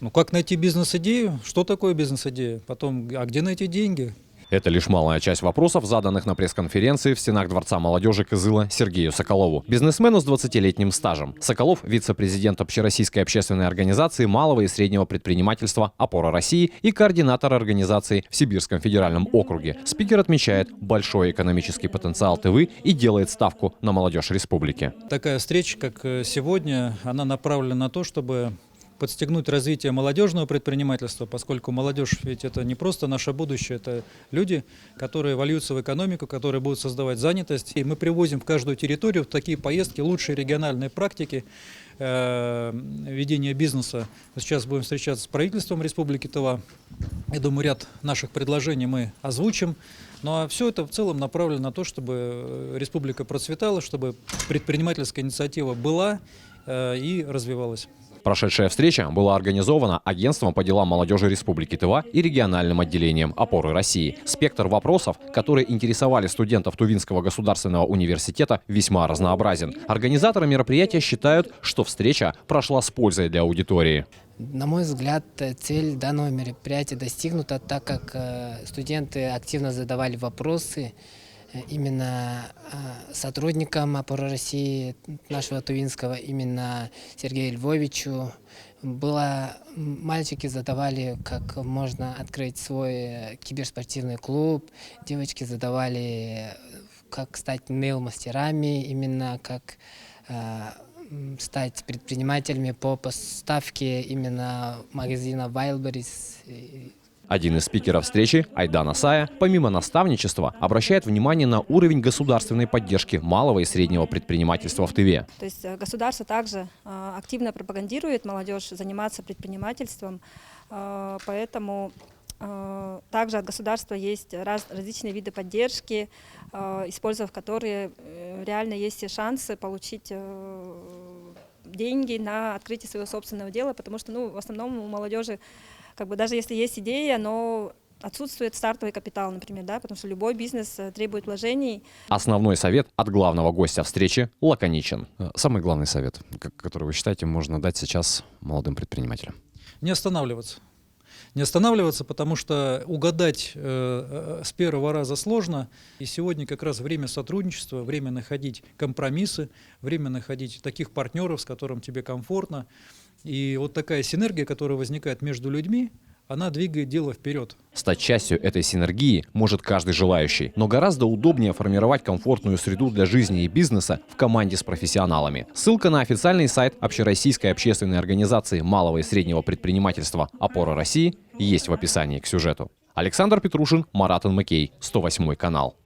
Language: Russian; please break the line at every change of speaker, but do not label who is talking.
Ну как найти бизнес-идею? Что такое бизнес-идея? Потом, а где найти деньги?
Это лишь малая часть вопросов, заданных на пресс-конференции в стенах Дворца молодежи Кызыла Сергею Соколову, бизнесмену с 20-летним стажем. Соколов – вице-президент Общероссийской общественной организации малого и среднего предпринимательства «Опора России» и координатор организации в Сибирском федеральном округе. Спикер отмечает большой экономический потенциал Тывы и делает ставку на молодежь республики.
Такая встреча, как сегодня, она направлена на то, чтобы подстегнуть развитие молодежного предпринимательства, поскольку молодежь ведь это не просто наше будущее, это люди, которые вольются в экономику, которые будут создавать занятость. И мы привозим в каждую территорию в такие поездки лучшие региональные практики ведения бизнеса. Сейчас будем встречаться с правительством Республики Тыва. Я думаю, ряд наших предложений мы озвучим. Ну а все это в целом направлено на то, чтобы республика процветала, чтобы предпринимательская инициатива была и развивалась.
Прошедшая встреча была организована Агентством по делам молодежи Республики Тыва и региональным отделением «Опоры России». Спектр вопросов, которые интересовали студентов Тувинского государственного университета, весьма разнообразен. Организаторы мероприятия считают, что встреча прошла с пользой для аудитории.
На мой взгляд, цель данного мероприятия достигнута, так как студенты активно задавали вопросы именно сотрудникам «Опоры России» нашего Тувинского, именно Сергею Львовичу. Мальчики задавали, как можно открыть свой киберспортивный клуб, девочки задавали, как стать нейл-мастерами, именно как стать предпринимателями по поставке именно магазина Wildberries.
Один из спикеров встречи, Айдан Асая, помимо наставничества, обращает внимание на уровень государственной поддержки малого и среднего предпринимательства в Тыве.
То есть государство также активно пропагандирует молодежь заниматься предпринимательством, поэтому также от государства есть различные виды поддержки, используя которые реально есть шансы получить деньги на открытие своего собственного дела, потому что в основном у молодежи даже если есть идея, но отсутствует стартовый капитал, например, потому что любой бизнес требует вложений.
Основной совет от главного гостя встречи лаконичен. Самый главный совет, который вы считаете, можно дать сейчас молодым предпринимателям?
Не останавливаться. Не останавливаться, потому что угадать с первого раза сложно. И сегодня как раз время сотрудничества, время находить компромиссы, время находить таких партнеров, с которым тебе комфортно. И вот такая синергия, которая возникает между людьми, она двигает дело вперед.
Стать частью этой синергии может каждый желающий, но гораздо удобнее формировать комфортную среду для жизни и бизнеса в команде с профессионалами. Ссылка на официальный сайт Общероссийской общественной организации малого и среднего предпринимательства «Опора России» есть в описании к сюжету. Александр Петрушин, Марат Анмакей, 108 канал.